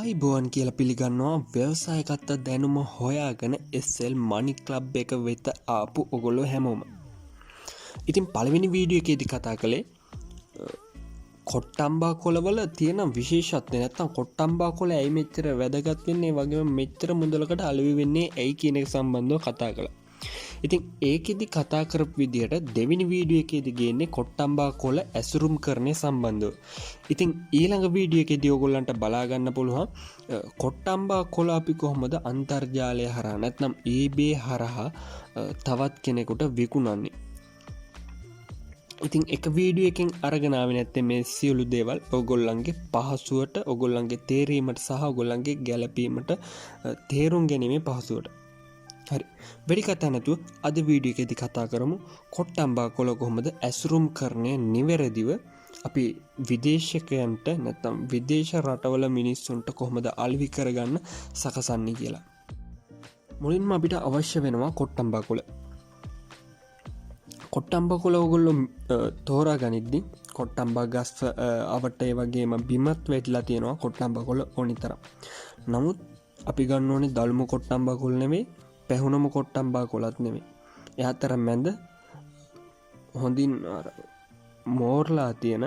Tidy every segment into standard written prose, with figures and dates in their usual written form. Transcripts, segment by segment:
අයිබෝන් කියල පිළිගන්නවා ව්‍යවසායකත්ත දැනුම හොයාගෙන එස්සෙල් මනි කලබ් එක වෙත ආපු ඔගොල්ලො හැමෝම. ඉතින් පළවෙනි වීඩියෝ එකේදි කතා කළේ කොට්ටම්බා කොළවල තියෙන විශේෂත්වය නැත්තම් කොට්ටම්බා කොළ ඇයි මෙච්චර වැදගත් වෙන්නේ වගේ මෙච්චර මුදලකට අලවි වෙන්නේ ඇයි කියන එක සම්බන්ධව කතා කළා. ඉතින් ඒකෙදි කතා කරපු විදිහට දෙවෙනි වීඩියෝ එකේදී ගේන්නේ කොට්ටම්බා කොළ ඇසුරුම් කරණය සම්බන්ධව. ඉතින් ඊළඟ වීඩියෝ එකේදී ඔයගොල්ලන්ට බලා ගන්න පුළුවන් කොට්ටම්බා කොළ අපි කොහොමද අන්තර්ජාලය හරහා නැත්නම් eBay හරහා තවත් කෙනෙකුට විකුණන්නේ. ඉතින් එක වීඩියෝ එකෙන් අරගෙන ආවේ නැත්තේ මේ සියලු දේවල් ඔයගොල්ලන්ගේ පහසුවට ඔයගොල්ලන්ගේ තේරීමට සහ ඔයගොල්ලන්ගේ ගැළපීමට තේරුම් ගැනීමේ පහසුවට. හරි. වැඩි කතා නැතුව අද වීඩියෝ එකේදී කතා කරමු කොට්ටම්බා කොළ කොහොමද ඇසුරුම් කරණය නිවැරදිව අපි විදේශිකයන්ට නැත්නම් විදේශ රටවල මිනිස්සුන්ට කොහොමද අලෙවි කරගන්න සකසන්නේ කියලා. මුලින්ම අපිට අවශ්‍ය වෙනවා කොට්ටම්බා කොළ. කොට්ටම්බා කොළ ඔයගොල්ලෝ තෝරා ගනිද්දි කොට්ටම්බා ගස් අවට ඒ වගේම බිමත් වැටිලා තියෙනවා කොට්ටම්බා කොළ ඕනිතරම්. නමුත් අපි ගන්න ඕනේ දල්මු කොට්ටම්බා කොළ නෙමෙයි පැහුණම කොට්ටම්බා කොළත් නෙමෙයි. එහතර මැද හොඳින් මෝර්ලා තියෙන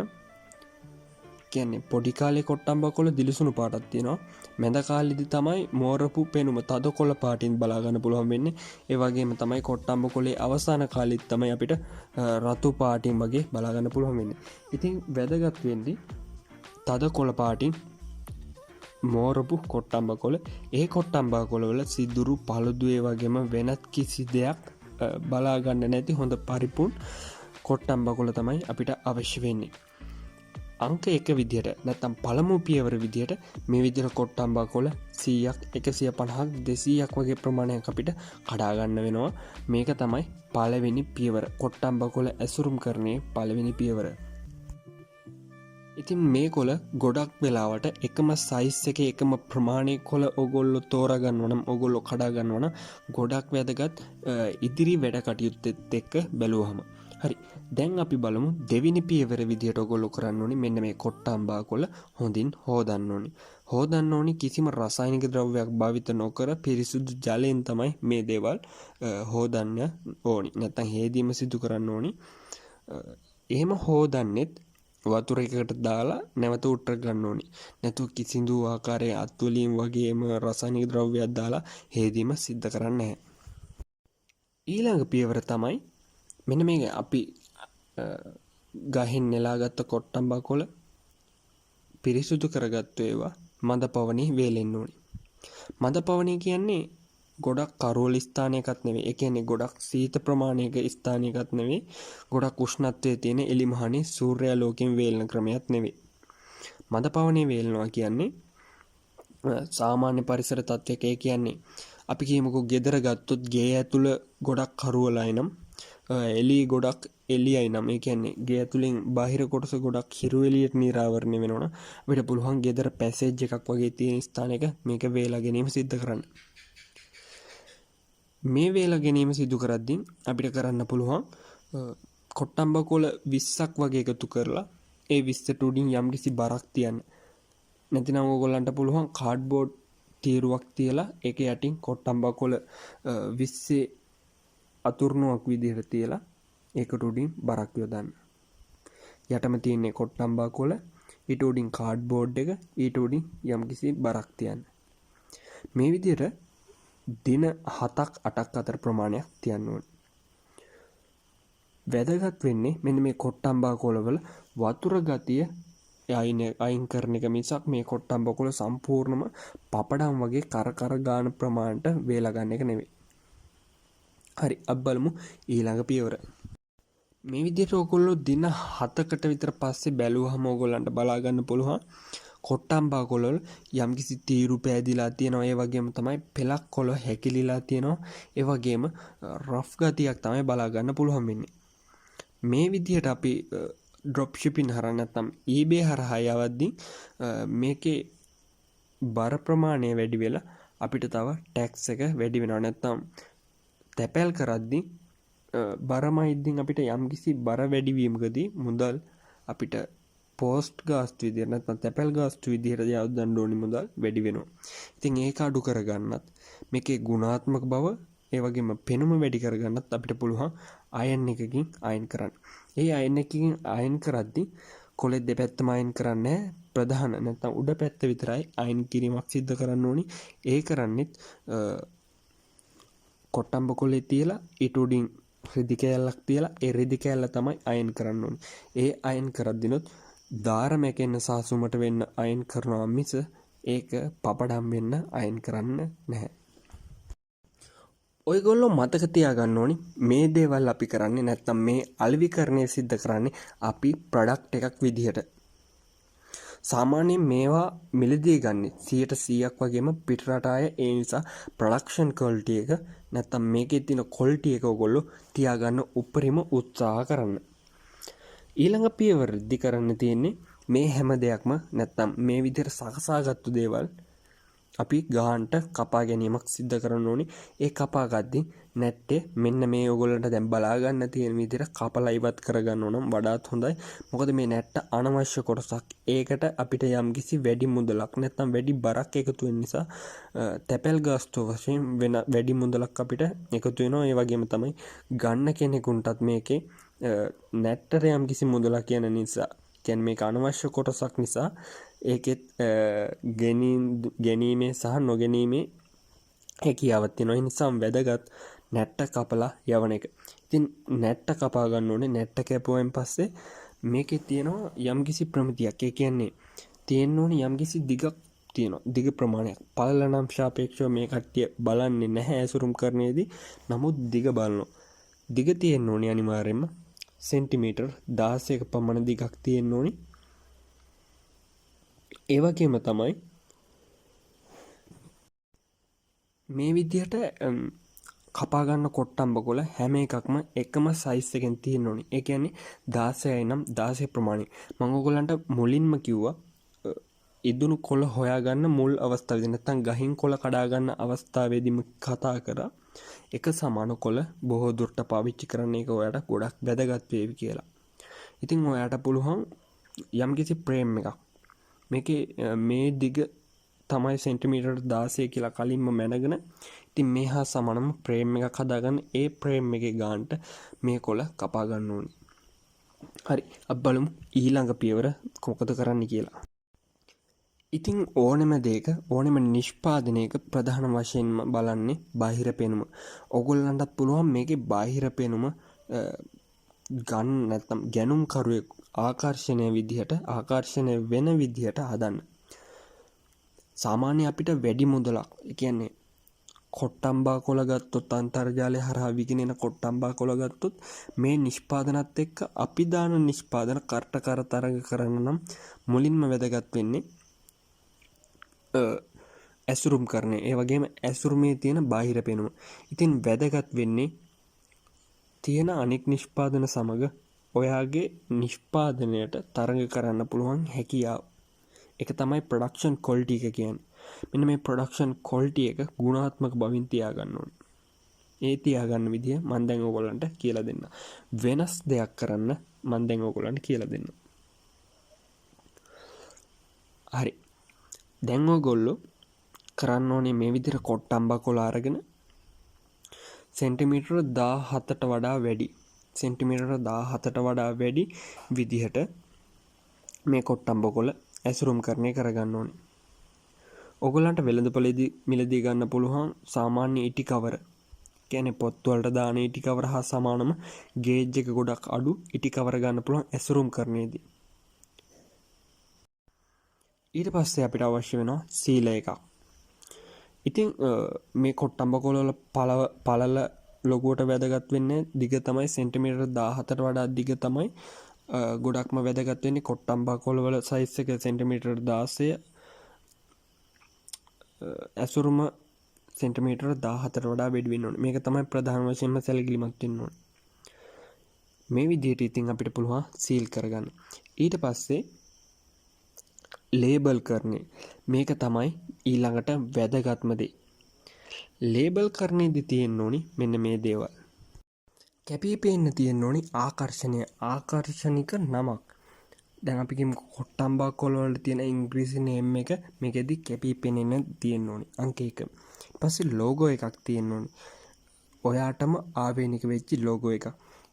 කියන්නේ පොඩි කාලේ කොට්ටම්බා කොළ දිලිසුණු පාටක් තියෙනවා. මැද කාලෙදි තමයි මෝරපු පෙනුම තද කොළ පාටින් බලා ගන්න පුළුවන් වෙන්නේ. ඒ වගේම තමයි කොට්ටම්බා කොළේ අවසාන කාලෙත් තමයි අපිට රතු පාටින් වගේ බලා ගන්න පුළුවන් වෙන්නේ. ඉතින් වැදගත් වෙන්නේ තද කොළ පාටින් මෝරපු කොට්ටම්බා කොළ. ඒ කොට්ටම්බා කොළවල සිදුරු පළුදු ඒ වගේම වෙනත් කිසි දෙයක් බලා ගන්න නැති හොඳ පරිපූර්ණ කොට්ටම්බා කොළ තමයි අපිට අවශ්‍ය වෙන්නේ. අංක 1 විදියට නැත්නම් පළමු පියවර විදියට මේ විදිහට කොට්ටම්බා කොළ 100ක් 150ක් 200ක් වගේ ප්‍රමාණයක් අපිට කඩා ගන්න වෙනවා. මේක තමයි පළවෙනි පියවර. කොට්ටම්බා කොළ ඇසුරුම් කරන්නේ පළවෙනි පියවර. ඉතින් මේ කොළ ගොඩක් වෙලාවට එකම සයිස් එකේ එකම ප්‍රමාණයේ කොළ ඔයගොල්ලෝ තෝරා ගන්නවා නම් ඔයගොල්ලෝ කඩා ගන්නවා නම් ගොඩක් වැදගත් ඉදිරි වැඩ කටයුත්තෙත් එක්ක බැලුවහම. හරි. දැන් අපි බලමු දෙවෙනි පියවර විදියට ඔයගොල්ලෝ කරන්න ඕනේ මෙන්න මේ කොට්ටම්බා කොළ හොඳින් හොදන්න ඕනේ. හොදන්න ඕනේ කිසිම රසායනික ද්‍රව්‍යයක් භාවිත නොකර පිරිසුදු ජලයෙන් තමයි මේ දේවල් හොදන්න ඕනේ. නැත්නම් හේදීම සිදු කරන්න ඕනේ. එහෙම හොදන්නෙත් වතුර එකකට දාලා නැවත උට්ටර ගන්න ඕනේ. නැතුව කිසිදු ආකාරයේ අත්වලින් වගේම රසායනික ද්‍රව්‍යයක් දාලා හේදීම සිද්ධ කරන්නේ නැහැ. ඊළඟ පියවර තමයි මෙන්න මේ අපි ගහෙන් නෙලාගත්ත කොට්ටම්බා කොළ පිරිසුදු කරගත්තු ඒවා මද පවණේ වේලෙන්න ඕනේ. මද පවණේ කියන්නේ ගොඩක් කරෝල ස්ථානයකත් නෙවෙයි. ඒ කියන්නේ ගොඩක් සීත ප්‍රමාණයක ස්ථානයකත් නෙවෙයි. ගොඩක් උෂ්ණත්වයේ තියෙන එලිමහනේ සූර්යාලෝකයෙන් වේලන ක්‍රමයක් නෙවෙයි. මද පවණේ වේලනවා කියන්නේ සාමාන්‍ය පරිසර තත්ත්වයක. ඒ කියන්නේ අපි කියමුකෝ ගෙදර ගත්තොත් ගේ ඇතුළ ගොඩක් කරෝලයි නම් එළිය ගොඩක් එළියයි නම් ඒ කියන්නේ ගේ ඇතුලෙන් බාහිර කොටස ගොඩක් හිරු එළියට නිරාවරණය වෙනවනම් අපිට පුළුවන් ගෙදර පැසේජ් එකක් වගේ තියෙන ස්ථානයක මේක වේලා ගැනීම සිද්ධ කරන්න. මේ වේලා ගැනීම සිදු කරද්දී අපිට කරන්න පුළුවන් කොට්ටම්බා කොළ 20ක් වගේ එකතු කරලා ඒ 20ට උඩින් යම්කිසි බරක් තියන්න. නැතිනම් ඕගොල්ලන්ට පුළුවන් කාඩ්බෝඩ් තීරුවක් තියලා ඒක යටින් කොට්ටම්බා කොළ 20 අතුරුණුවක් විදිහට තියලා ඒකට උඩින් බරක් යොදන්න. යටම තියෙන්නේ කොට්ටම්බා කොළ, ඊට උඩින් කාඩ්බෝඩ් එක, ඊට උඩින් යම්කිසි බරක් තියන්න. මේ විදිහට දින 7ක් 8ක් අතර ප්‍රමාණයක් තියන්න ඕනේ. වැදගත් වෙන්නේ මෙන්න මේ කොට්ටම්බා කොළවල වතුර ගතිය අයින් කරන එක මිසක් මේ කොට්ටම්බා කොළ සම්පූර්ණම පපඩම් වගේ කර ගාන ප්‍රමාණයට වේලා ගන්න එක නෙවෙයි. හරි. අපි බලමු ඊළඟ පියවර. මේ විදිහට ඔයගොල්ලෝ දින 7කට විතර පස්සේ බැලුවහම ඔයගොල්ලන්ට බලා ගන්න පුළුවන් කොට්ටම්බා කොළ වල යම්කිසි තීරු පෑදිලා තියෙනවා. ඒ වගේම තමයි පෙලක් කොළ හැකිලිලා තියෙනවා. ඒ වගේම රෆ් ගතියක් තමයි බලා ගන්න පුළුවන් වෙන්නේ. මේ විදිහට අපි ඩ්‍රොප් shipping හරහා නැත්නම් eBay හරහා යවද්දී මේකේ බර ප්‍රමාණය වැඩි වෙලා අපිට තව ටැක්ස් එක වැඩි වෙනවා. නැත්නම් තැපැල් කරද්දී බරමයිද්දින් අපිට යම්කිසි බර වැඩිවීමකදී මුදල් අපිට පෝස්ට් ගාස්තු විදිහට නැත්නම් තැපැල් ගාස්තු විදිහට යොදන්න ඕනි මුදල් වැඩි වෙනවා. ඉතින් ඒක අඩු කරගන්නත් මේකේ ගුණාත්මක බව ඒ වගේම පෙනුම වැඩි කරගන්නත් අපිට පුළුවන් අයන් එකකින් අයන් කරන්න. ඒ අයන් එකකින් අයන් කරද්දී කොලේ දෙපැත්තම අයන් කරන්නේ ප්‍රධාන නැත්නම් උඩ පැත්ත විතරයි අයන් කිරීමක් සිද්ධ කරන්න ඕනි. ඒ කරන්නේත් කොට්ටම්බ කොලේ තියලා ඊට උඩින් රෙදි කෑල්ලක් තියලා ඒ රෙදි කෑල්ල තමයි අයන් කරන්න ඕනි. ඒ අයන් කරද්දිනොත් දාර මැකෙන්න සාසුමට වෙන්න අයන් කරනවා මිස ඒක පපඩම් වෙන්න අයන් කරන්න නැහැ. ඔයගොල්ලෝ මතක තියාගන්න ඕනි මේ දේවල් අපි කරන්නේ නැත්නම් මේ අලෙවිකරණය සිද්ධ කරන්නේ අපි ප්‍රොඩක්ට් එකක් විදිහට. සාමාන්‍යයෙන් මේවා මිලදී ගන්න 100%ක් වගේම පිටරට අය ඒ නිසා ප්‍රොඩක්ෂන් ක්වොලිටි එක නැත්නම් මේකේ තියෙන ක්වොලිටි එක ඔයගොල්ලෝ තියාගන්න උපරිම උත්සාහ කරන්න. ඊළඟ පියවරදි කරන්න තියෙන්නේ මේ හැම දෙයක්ම නැත්නම් මේ විදිහට සකසාගත්තු දේවල් අපි ගාහන්ට කපා ගැනීමක් සිද්ධ කරන්න ඕනි. ඒ කපා ගද්දී නැට්ටේ මෙන්න මේ ඔයගොල්ලන්ට දැන් බලා ගන්න තියෙන විදිහට කපලා ඉවත් කරගන්න ඕනම් වඩාත් හොඳයි. මොකද මේ නැට්ට අනවශ්‍ය කොටසක්. ඒකට අපිට යම්කිසි වැඩි මුදලක් නැත්නම් වැඩි බරක් එකතු වෙන නිසා තැපැල් ගාස්තු වශයෙන් වෙන වැඩි මුදලක් අපිට එකතු වෙනවා. ඒ වගේම තමයි ගන්න කෙනෙකුටත් මේකේ නැට්ටට යම්කිසි මුදලක් යන නිසා කියන්නේ මේක අනවශ්‍ය කොටසක් නිසා ඒකෙත් ගැනීමේ සහ නොගැනීමේ හැකියාවක් තියෙනවා. ඒ නිසා වැදගත් නැට්ට කපලා යවන එක. ඉතින් නැට්ට කපා ගන්න ඕනේ. නැට්ට කැපුවෙන් පස්සේ මේකේ තියෙනවා යම්කිසි ප්‍රමිතියක්. ඒ කියන්නේ තියෙන්න ඕනේ යම්කිසි දිගක් තියෙනවා. දිග ප්‍රමාණයක්. පළල නම් සාපේක්ෂව මේ කට්ටිය බලන්නේ නැහැ ඇසුරුම් කරන්නේදී. නමුත් දිග බලනවා. දිග තියෙන්න ඕනේ අනිවාර්යයෙන්ම සෙන්ටිමීටර් 16ක පමණ දිගක් තියෙන්න ඕනේ. ඒ වගේම තමයි මේ විදිහට කපා ගන්න කොට්ටම්බ කොළ හැම එකක්ම එකම සයිස් එකෙන් තියෙන්න ඕනේ. ඒ කියන්නේ 16යි නම් 16 ප්‍රමාණය. මම ඔයගොල්ලන්ට මුලින්ම කිව්වා ඉදුණු කොළ හොයාගන්න මුල් අවස්ථාවේදී නැත්නම් ගහින් කොළ කඩා ගන්න අවස්ථාවේදීම කතා කරා එක සමාන කොළ බොහෝ දුරට පාවිච්චි කරන්න එක ඔයාලට ගොඩක් වැදගත් වේවි කියලා. ඉතින් ඔයාලට පුළුවන් යම්කිසි ප්‍රේම් එකක් මේකේ මේ දිග තමයි සෙන්ටිමීටර් 16 කියලා කලින්ම මැනගෙන ඉතින් මේ හා සමානම ප්‍රේම් එකක් හදාගන්න. ඒ ප්‍රේම් එකේ ගානට මේ කොළ කපා ගන්න ඕනේ. හරි. අපි බලමු ඊළඟ පියවර කොහොමද කරන්න කියලා. ඉතින් ඕනෙම දෙයක ඕනෙම නිෂ්පාදනයක ප්‍රධාන වශයෙන්ම බලන්නේ බාහිර පෙනුම. ඔයගොල්ලන්ටත් පුළුවන් මේකේ බාහිර පෙනුම ගන්න නැත්නම් ගැනුම් කරුවෙක් ආකර්ෂණය වෙන විදිහට හදන්න. සාමාන්‍ය අපිට වැඩි මුදලක්, ඒ කියන්නේ කොට්ටම්බා කොළ ගත්තොත් අන්තර්ජාලය හරහා විකිනෙන කොට්ටම්බා කොළ ගත්තොත් මේ නිෂ්පාදනත් එක්ක අපි දාන නිෂ්පාදන කර්තකර තරඟ කරන්න නම් මුලින්ම වැදගත් වෙන්නේ ඇසුරුම් කරන. ඒ වගේම ඇසුරුමේ තියෙන බාහිර පෙනුම. ඉතින් වැදගත් වෙන්නේ තියෙන අනෙක් නිෂ්පාදන සමග ඔයාගේ නිෂ්පාදනයට තරඟ කරන්න පුළුවන් හැකියාව. ඒක තමයි ප්‍රොඩක්ෂන් ක්වොලිටි එක කියන්නේ. මෙන්න මේ ප්‍රොඩක්ෂන් ක්වොලිටි එක ගුණාත්මක බවින් තියාගන්න ඕනේ. ඒ තියාගන්න විදිය මම දැන් ඔයගොල්ලන්ට කියලා දෙන්න. වෙනස් දෙයක් කරන්න මම දැන් ඔයගොල්ලන්ට කියලා දෙන්න. හරි. දැන් ඔයගොල්ලෝ කරන්න ඕනේ මේ විදිහට කොට්ටම්බා කොළ අරගෙන සෙන්ටිමීටර 17ට වඩා වැඩි විදිහට මේ කොට්ටම්බ කොළ ඇසුරුම් කරණය කරගන්න ඕනේ. ඔයගොල්ලන්ට වෙළඳපොළේදී මිලදී ගන්න පුළුවන් සාමාන්‍ය ඉටි කවර. කියන්නේ පොත් වලට දාන ඉටි කවර හා සමානම ගේජ් එක ගොඩක් අඩු ඉටි කවර ගන්න පුළුවන් ඇසුරුම් කරණයේදී. ඊට පස්සේ අපිට අවශ්‍ය වෙනවා සීල එකක්. ඉතින් මේ කොට්ටම්බ කොළ වල පළල ලොකුවට වැදගත් වෙන්නේ දිග තමයි සෙන්ටිමීටර් 17ට වඩා දිග තමයි ගොඩක්ම වැදගත් වෙන්නේ. කොට්ටම්බා කොළ වල සයිස් එක සෙන්ටිමීටර් 16 ඇසුරුම සෙන්ටිමීටර් 17ට වඩා වැඩි වෙන්න ඕනේ. මේක තමයි ප්‍රධාන වශයෙන්ම සැලකිලිමත් වෙන්න ඕනේ. මේ විදිහට ඉතින් අපිට පුළුවන් සීල් කරගන්න. ඊට පස්සේ ලේබල් කරන්නේ. මේක තමයි ඊළඟට වැදගත්ම දේ. ලේබල් කරන්නේදී තියෙන්න ඕනි මෙන්න මේ දේවල්. කැපී පෙනෙන්න තියෙන්න ඕනි ආකර්ෂණික නමක්. දැන් අපි කියමුකෝ කොට්ටම්බා කොළ වල තියෙන ඉංග්‍රීසි නේම් එක මේකෙදි කැපී පෙනෙන්න තියෙන්න ඕනේ අංක 1. ඊට පස්සේ ලෝගෝ එකක් තියෙන්න ඕනේ. ඔයාටම ආවේනික වෙච්ච ලෝගෝ එකක්.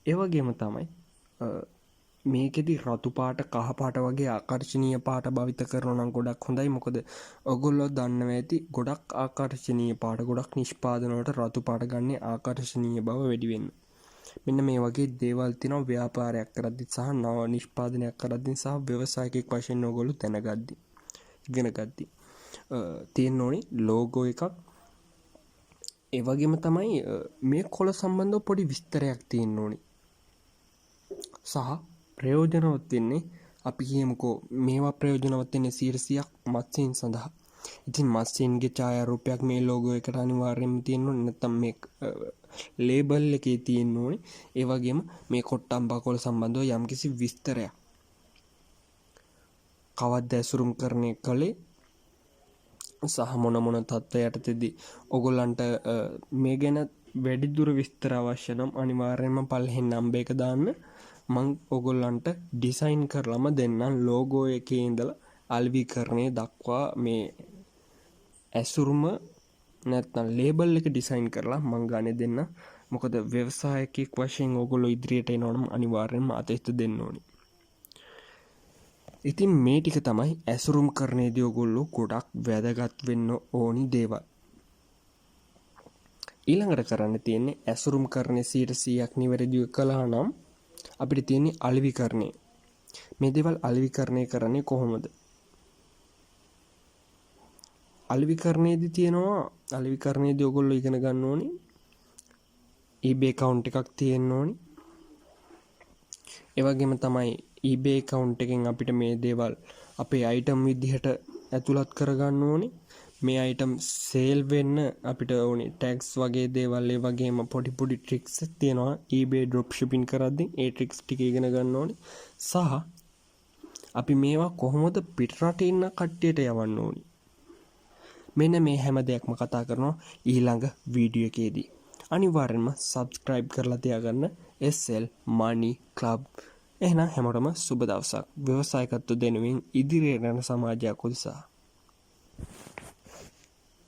ඒ වගේම තමයි මේකෙදි රතු පාට කහ පාට වගේ ආකර්ශනීය පාට භාවිත කරනවා නම් ගොඩක් හොඳයි. මොකද ඔයගොල්ලෝ දන්නවා ඇති ගොඩක් ආකර්ශනීය පාට ගොඩක් නිෂ්පාදන වලට රතු පාට ගන්න ආකර්ශනීය බව වැඩි වෙන්න. මෙන්න මේ වගේ දේවල් තියෙනවා ව්‍යාපාරයක් කරද්දි සහ නව නිෂ්පාදනයක් කරද්දි සහ ව්‍යවසායකයෙක් වශයෙන් ඔයගොල්ලෝ දැනගද්දි ඉගෙන ගද්දි තියෙන්න ඕනේ ලෝගෝ එකක්. ඒ වගේම තමයි මේ කොළ සම්බන්ධව පොඩි විස්තරයක් තියෙන්න ඕනේ. සහ ප්‍රයෝජනවත් වෙන්නේ අපි කියමුකෝ මේවා ප්‍රයෝජනවත් වෙන්නේ 100%ක් මත්ස්‍යයන් සඳහා. ඉතින් මත්ස්‍යයන්ගේ ඡායාරූපයක් මේ ලෝගෝ එකට අනිවාර්යයෙන්ම තියෙන්න ඕනේ. නැත්නම් මේ ලේබල් එකේ තියෙන්න ඕනේ. ඒ වගේම මේ කොට්ටම්බා කොළ සම්බන්ධව යම්කිසි විස්තරයක් කවද්ද ඇසුරුම් කරන්නේ කලේ සහ මොන තත්ත්ව යටතේදී ඔයගොල්ලන්ට මේ ගැන වැඩිදුර විස්තර අවශ්‍ය නම් අනිවාර්යයෙන්ම පල්ලෙහෙන් නම්බර් එක දාන්න. මං ඔයගොල්ලන්ට ඩිසයින් කරලම දෙන්නම් ලෝගෝ එකේ ඉඳලා අලෙවිකරණය දක්වා මේ ඇසුරුම නැත්නම් ලේබල් එක ඩිසයින් කරලා මං ගානේ දෙන්න. මොකද ව්‍යවසායකයෙක් වශයෙන් ඔයගොල්ලෝ ඉදිරියට එනවනම් අනිවාර්යයෙන්ම අතෙත් දෙන්න ඕනේ. ඉතින් මේ ටික තමයි ඇසුරුම් කරන්නේදී ඔයගොල්ලෝ ගොඩක් වැදගත් වෙන්න ඕනි දේවල්. ඊළඟට කරන්න තියෙන්නේ ඇසුරුම් කරන්නේ 100%ක් නිවැරදිව කළා නම් අපිට තියෙන්නේ අලෙවිකරණය. මේ දේවල් අලෙවිකරණය කරන්නේ කොහොමද? අලෙවිකරණයේදී තියෙනවා අලෙවිකරණයේදී ඔයගොල්ලෝ ඉගෙන ගන්න ඕනේ eBay account එකක් තියෙන්න ඕනේ. ඒ වගේම තමයි eBay account එකෙන් අපිට මේ දේවල් අපේ item විදිහට ඇතුළත් කරගන්න ඕනේ. මේ item sale වෙන්න අපිට ඕනේ tags වගේ දේවල්. ඒ වගේම පොඩි tricks තියෙනවා eBay drop shipping කරද්දී. ඒ tricks ටික ඉගෙන ගන්න ඕනේ. සහ අපි මේවා කොහොමද පිටරට ඉන්න කට්ටියට යවන්න ඕනේ. මෙන්න මේ හැම දෙයක්ම කතා කරනවා ඊළඟ වීඩියෝ එකේදී. අනිවාර්යෙන්ම subscribe කරලා තියාගන්න SL Money Club. එහෙනම් හැමෝටම සුබ දවසක්. ව්‍යවසායකත්ව දෙනුවෙන් ඉදිරියට යන සමාජයක් උදෙසා.